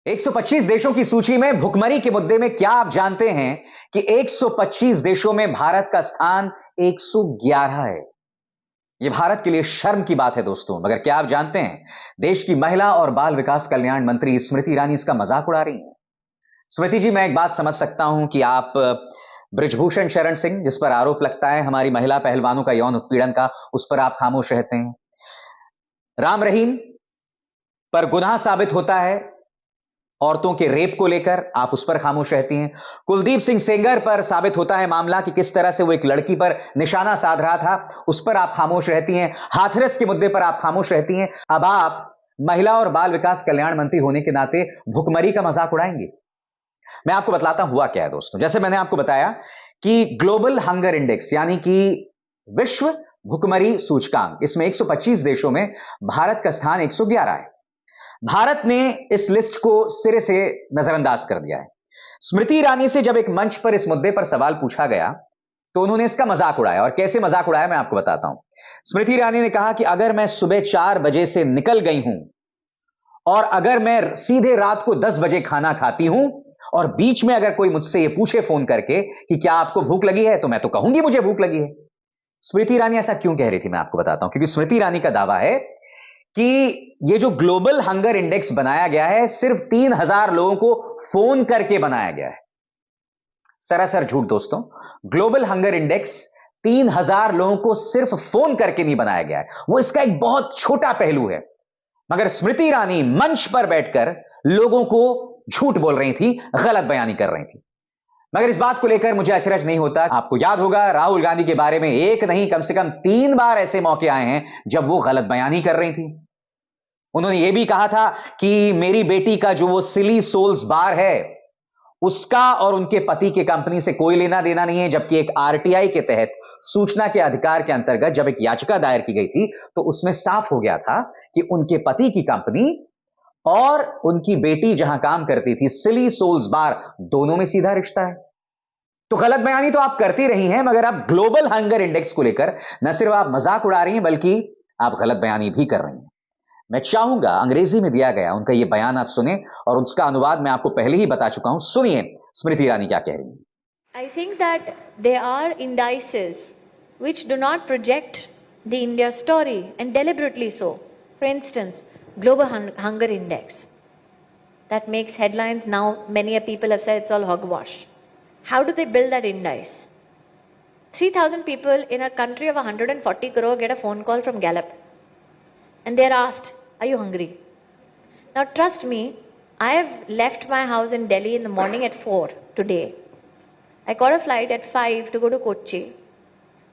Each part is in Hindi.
125 देशों की सूची में भुखमरी के मुद्दे में क्या आप जानते हैं कि 125 देशों में भारत का स्थान 111 है। यह भारत के लिए शर्म की बात है दोस्तों, मगर क्या आप जानते हैं देश की महिला और बाल विकास कल्याण मंत्री स्मृति ईरानी इसका मजाक उड़ा रही हैं। स्मृति जी, मैं एक बात समझ सकता हूं कि आप बृजभूषण शरण सिंह, जिस पर आरोप लगता है हमारी महिला पहलवानों का यौन उत्पीड़न का, उस पर आप खामोश रहते हैं। राम रहीम पर गुनाह साबित होता है औरतों के रेप को लेकर, आप उस पर खामोश रहती हैं। कुलदीप सिंह सेंगर पर साबित होता है मामला कि किस तरह से वो एक लड़की पर निशाना साध रहा था, उस पर आप खामोश रहती हैं। हाथरस के मुद्दे पर आप खामोश रहती हैं। अब आप महिला और बाल विकास कल्याण मंत्री होने के नाते भुखमरी का मजाक उड़ाएंगे। मैं आपको बतलाता हुआ क्या है दोस्तों। जैसे मैंने आपको बताया कि ग्लोबल हंगर इंडेक्स यानी कि विश्व भुखमरी सूचकांक, इसमें 125 देशों में भारत का स्थान 111 है। भारत ने इस लिस्ट को सिरे से नजरअंदाज कर दिया है। स्मृति ईरानी से जब एक मंच पर इस मुद्दे पर सवाल पूछा गया तो उन्होंने इसका मजाक उड़ाया, और कैसे मजाक उड़ाया मैं आपको बताता हूं। स्मृति ईरानी ने कहा कि अगर मैं सुबह 4 बजे से निकल गई हूं और अगर मैं सीधे रात को 10 बजे खाना खाती हूं और बीच में अगर कोई मुझसे यह पूछे फोन करके कि क्या आपको भूख लगी है, तो मैं तो कहूंगी मुझे भूख लगी है। स्मृति ईरानी ऐसा क्यों कह रही थी मैं आपको बताता हूं। क्योंकि स्मृति ईरानी का दावा है कि ये जो ग्लोबल हंगर इंडेक्स बनाया गया है सिर्फ 3000 लोगों को फोन करके बनाया गया है। सरासर झूठ दोस्तों। ग्लोबल हंगर इंडेक्स 3000 लोगों को सिर्फ फोन करके नहीं बनाया गया है, वो इसका एक बहुत छोटा पहलू है। मगर स्मृति ईरानी मंच पर बैठकर लोगों को झूठ बोल रही थी, गलत बयानी कर रही थी। मगर इस बात को लेकर मुझे अचरज नहीं होता। आपको याद होगा राहुल गांधी के बारे में एक नहीं कम से कम 3 बार ऐसे मौके आए हैं जब वो गलत बयानी कर रही थी। उन्होंने यह भी कहा था कि मेरी बेटी का जो वो सिली सोल्स बार है उसका और उनके पति के कंपनी से कोई लेना देना नहीं है, जबकि एक आरटीआई के तहत सूचना के अधिकार के अंतर्गत जब एक याचिका दायर की गई थी तो उसमें साफ हो गया था कि उनके पति की कंपनी और उनकी बेटी जहां काम करती थी सिली सोल्स बार, दोनों में सीधा रिश्ता है। तो गलत बयानी तो आप करती रही हैं, मगर आप ग्लोबल हंगर इंडेक्स को लेकर न सिर्फ आप मजाक उड़ा रही हैं बल्कि आप गलत बयानी भी कर रही हैं। मैं चाहूंगा अंग्रेजी में दिया गया उनका यह बयान आप सुने, और उसका अनुवाद मैं आपको पहले ही बता चुका हूं। सुनिए स्मृति ईरानी क्या कह रही हैं। I think that there are indices which do not project the India story, and deliberately so. For instance, Global Hunger Index that makes headlines now. Many people have said it's all hogwash. How do they build that index? 3,000 people in a country of 140 crore get a phone call from Gallup, and they're asked, "Are you hungry?" Now, trust me, I have left my house in Delhi in the morning at 4 today. I caught a flight at 5 to go to Kochi.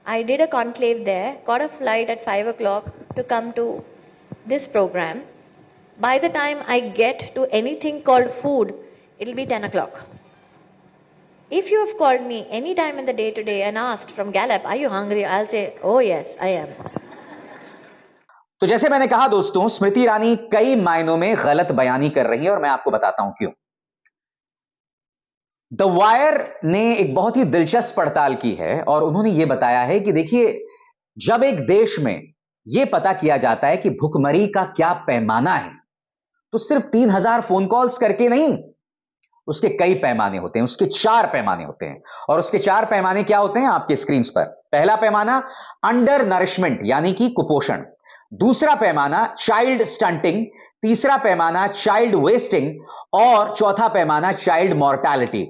I did a conclave there, caught a flight at 5 o'clock to come to this program. By the time I get to anything called food, it'll be 10 o'clock. If you have called me any time in the day today and asked from Gallup, "Are you hungry?" I'll say, "Oh yes, I am." तो जैसे मैंने कहा दोस्तों, स्मृति ईरानी कई मायनों में गलत बयानी कर रही है, और मैं आपको बताता हूं क्यों। द वायर ने एक बहुत ही दिलचस्प पड़ताल की है और उन्होंने यह बताया है कि देखिए, जब एक देश में यह पता किया जाता है कि भुखमरी का क्या पैमाना है, तो सिर्फ 3000 फोन कॉल्स करके नहीं, उसके कई पैमाने होते हैं। उसके 4 पैमाने होते हैं, और उसके 4 पैमाने क्या होते हैं आपके स्क्रीन पर। पहला पैमाना अंडर नरिशमेंट यानी कि कुपोषण, दूसरा पैमाना चाइल्ड स्टंटिंग, तीसरा पैमाना चाइल्ड वेस्टिंग, और चौथा पैमाना चाइल्ड मॉर्टैलिटी।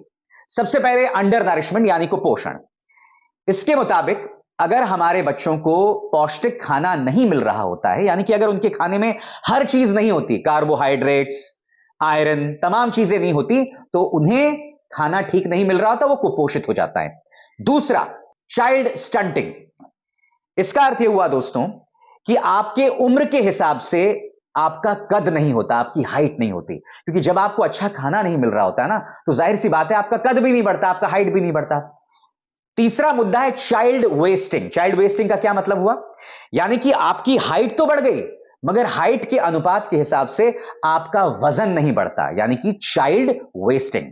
सबसे पहले अंडर नरिशमेंट यानी कुपोषण। इसके मुताबिक अगर हमारे बच्चों को पौष्टिक खाना नहीं मिल रहा होता है, यानी कि अगर उनके खाने में हर चीज नहीं होती, कार्बोहाइड्रेट्स, आयरन, तमाम चीजें नहीं होती, तो उन्हें खाना ठीक नहीं मिल रहा होता, वो कुपोषित हो जाता है। दूसरा चाइल्ड स्टंटिंग। इसका अर्थ यह हुआ दोस्तों कि आपके उम्र के हिसाब से आपका कद नहीं होता, आपकी हाइट नहीं होती, क्योंकि जब आपको अच्छा खाना नहीं मिल रहा होता है ना, तो जाहिर सी बात है आपका कद भी नहीं बढ़ता, आपका हाइट भी नहीं बढ़ता। तीसरा मुद्दा है चाइल्ड वेस्टिंग। चाइल्ड वेस्टिंग का क्या मतलब हुआ? यानी कि आपकी हाइट तो बढ़ गई, मगर हाइट के अनुपात के हिसाब से आपका वजन नहीं बढ़ता, यानी कि चाइल्ड वेस्टिंग।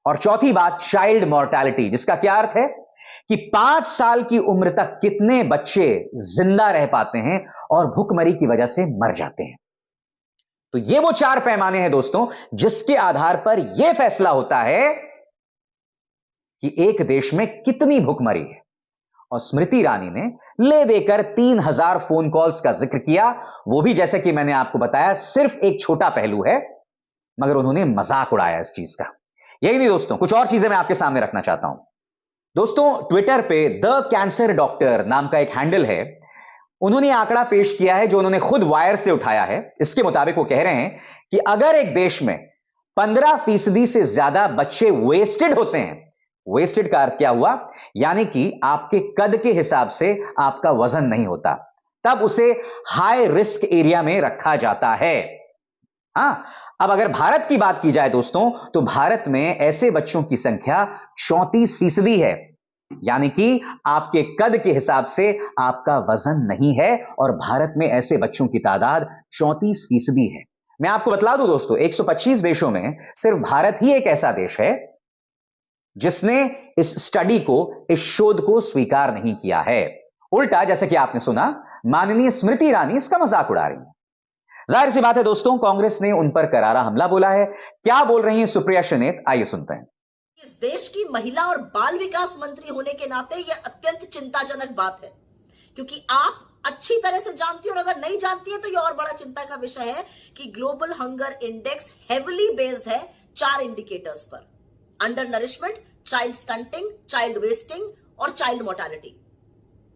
और चौथी बात चाइल्ड मॉर्टैलिटी, जिसका क्या अर्थ है कि 5 साल की उम्र तक कितने बच्चे जिंदा रह पाते हैं और भुखमरी की वजह से मर जाते हैं। तो तो ये वो 4 पैमाने हैं दोस्तों, जिसके आधार पर यह फैसला होता है कि एक देश में कितनी भुखमरी है। और स्मृति ईरानी ने ले देकर 3000 फोन कॉल्स का जिक्र किया, वो भी जैसे कि मैंने आपको बताया सिर्फ एक छोटा पहलू है, मगर उन्होंने मजाक उड़ाया इस चीज का। यही नहीं दोस्तों, कुछ और चीजें मैं आपके सामने रखना चाहता हूं। दोस्तों, ट्विटर पे द कैंसर डॉक्टर नाम का एक हैंडल है, उन्होंने आंकड़ा पेश किया है जो उन्होंने खुद वायर से उठाया है। इसके मुताबिक वो कह रहे हैं कि अगर एक देश में 15% से ज्यादा बच्चे वेस्टेड होते हैं, वेस्टेड का अर्थ क्या हुआ, यानी कि आपके कद के हिसाब से आपका वजन नहीं होता, तब उसे हाई रिस्क एरिया में रखा जाता है। हां, अब अगर भारत की बात की जाए दोस्तों, तो भारत में ऐसे बच्चों की संख्या 34% है, यानी कि आपके कद के हिसाब से आपका वजन नहीं है, और भारत में ऐसे बच्चों की तादाद 34% है। मैं आपको बतला दूं दोस्तों, 125 देशों में सिर्फ भारत ही एक ऐसा देश है जिसने इस स्टडी को, इस शोध को स्वीकार नहीं किया है। उल्टा, जैसे कि आपने सुना, माननीय स्मृति ईरानी इसका मजाक उड़ा रही हैं। जाहिर सी बात है दोस्तों, कांग्रेस ने उन पर करारा हमला बोला है। क्या बोल रही हैं सुप्रिया श्रीनेत, आइए सुनते हैं। इस देश की महिला और बाल विकास मंत्री होने के नाते यह अत्यंत चिंताजनक बात है, क्योंकि आप अच्छी तरह से जानती हैं, और अगर नहीं जानती है तो यह और बड़ा चिंता का विषय है कि global hunger index heavily based है 4 इंडिकेटर्स पर: under nourishment, child stunting, child wasting और चाइल्ड मोर्टालिटी।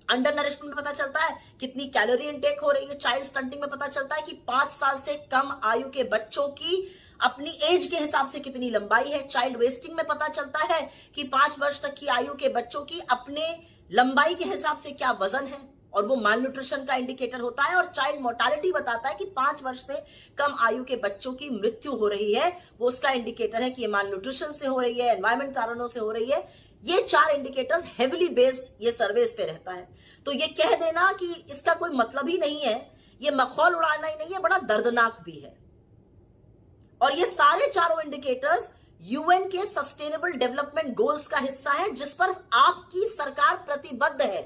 अंडर नरिशमेंट में पता चलता है कितनी कैलोरी इनटेक हो रही है, चाइल्ड स्टंटिंग में पता चलता है कि 5 साल से कम आयु के बच्चों की अपनी एज के हिसाब से कितनी लंबाई है, चाइल्ड वेस्टिंग में पता चलता है कि 5 वर्ष तक की आयु के बच्चों की अपने लंबाई के हिसाब से क्या वजन है, और वो माल न्यूट्रिशन का इंडिकेटर होता है। और चाइल्ड मोर्टालिटी बताता है कि 5 वर्ष से कम आयु के बच्चों की मृत्यु हो रही है, वो उसका इंडिकेटर है कि ये माल न्यूट्रिशन से हो रही है, एनवायरमेंट कारणों से हो रही है। ये 4 इंडिकेटर्स हेविली बेस्ड ये सर्वेस पे रहता है। तो ये कह देना कि इसका कोई मतलब ही नहीं है, ये मखौल उड़ाना ही नहीं है, बड़ा दर्दनाक भी है। और ये सारे चारों इंडिकेटर्स यूएन के सस्टेनेबल डेवलपमेंट गोल्स का हिस्सा है, जिस पर आपकी सरकार प्रतिबद्ध है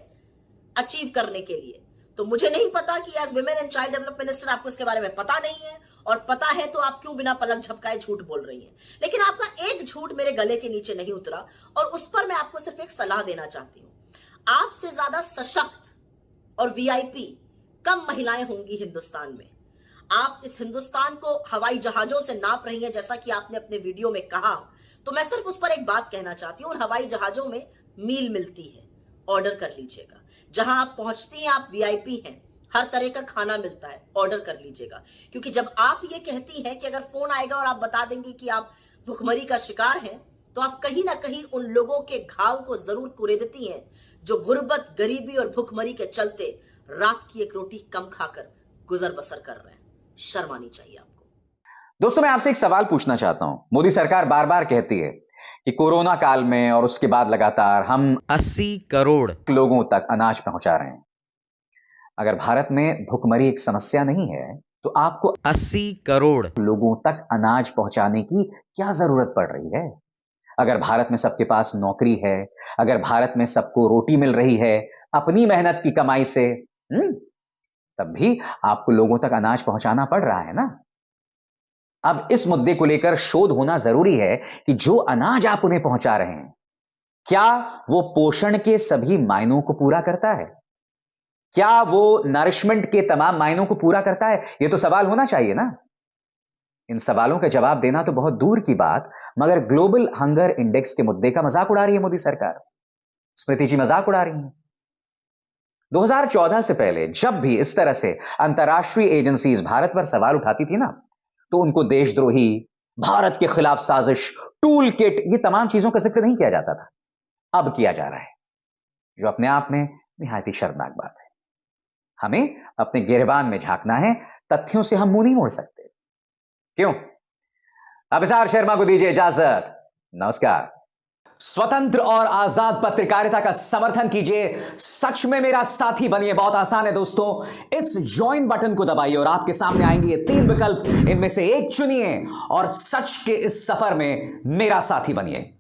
अचीव करने के लिए। तो मुझे नहीं पता कि as women and child development minister आपको इसके बारे में पता नहीं है, और पता है तो आप क्यों बिना पलक झपकाए झूठ बोल रही हैं। लेकिन आपका एक झूठ मेरे गले के नीचे नहीं उतरा, और उस पर मैं आपको सिर्फ एक सलाह देना चाहती हूं। आपसे ज्यादा सशक्त और वीआईपी कम महिलाएं होंगी हिंदुस्तान में। आप इस हिंदुस्तान को हवाई जहाजों से नाप रही हैं, जैसा कि आपने अपने वीडियो में कहा। तो मैं सिर्फ उस पर एक बात कहना चाहती हूं, उन हवाई जहाजों में मील मिलती है, ऑर्डर कर लीजिएगा। जहां आप पहुंचती हैं, आप वीआईपी हैं, हर तरह का खाना मिलता है, ऑर्डर कर लीजिएगा। क्योंकि जब आप ये कहती हैं कि अगर फोन आएगा और आप बता देंगे कि आप भुखमरी का शिकार हैं, तो आप कहीं ना कहीं उन लोगों के घाव को जरूर कुरेदती हैं जो गुर्बत, गरीबी और भुखमरी के चलते रात की एक रोटी कम खाकर गुजर बसर कर रहे हैं। शर्म आनी चाहिए आपको। दोस्तों, मैं आपसे एक सवाल पूछना चाहता हूं। मोदी सरकार बार बार कहती है कि कोरोना काल में और उसके बाद लगातार हम 80 करोड़ लोगों तक अनाज पहुंचा रहे हैं। अगर भारत में भुखमरी एक समस्या नहीं है, तो आपको 80 करोड़ लोगों तक अनाज पहुंचाने की क्या जरूरत पड़ रही है? अगर भारत में सबके पास नौकरी है, अगर भारत में सबको रोटी मिल रही है अपनी मेहनत की कमाई से, तब भी आपको लोगों तक अनाज पहुंचाना पड़ रहा है ना। अब इस मुद्दे को लेकर शोध होना जरूरी है कि जो अनाज आप उन्हें पहुंचा रहे हैं, क्या वो पोषण के सभी मायनों को पूरा करता है? क्या वो नरिशमेंट के तमाम मायनों को पूरा करता है? ये तो सवाल होना चाहिए ना। इन सवालों का जवाब देना तो बहुत दूर की बात, मगर ग्लोबल हंगर इंडेक्स के मुद्दे का मजाक उड़ा रही है मोदी सरकार। स्मृति जी मजाक उड़ा रही हैं। 2014 से पहले जब भी इस तरह से अंतर्राष्ट्रीय एजेंसीज भारत पर सवाल उठाती थी ना, तो उनको देशद्रोही, भारत के खिलाफ साजिश, टूल किट, ये तमाम चीजों का जिक्र नहीं किया जाता था। अब किया जा रहा है, जो अपने आप में निहायत ही शर्मनाक बात है। हमें अपने गिरबान में झांकना है, तथ्यों से हम मुंह नहीं मोड़ सकते। क्यों? अभिसार शर्मा को दीजिए इजाजत। नमस्कार। स्वतंत्र और आजाद पत्रकारिता का समर्थन कीजिए, सच में मेरा साथी बनिए। बहुत आसान है दोस्तों, इस ज्वाइन बटन को दबाइए और आपके सामने आएंगे ये 3 विकल्प, इनमें से एक चुनिए और सच के इस सफर में मेरा साथी बनिए।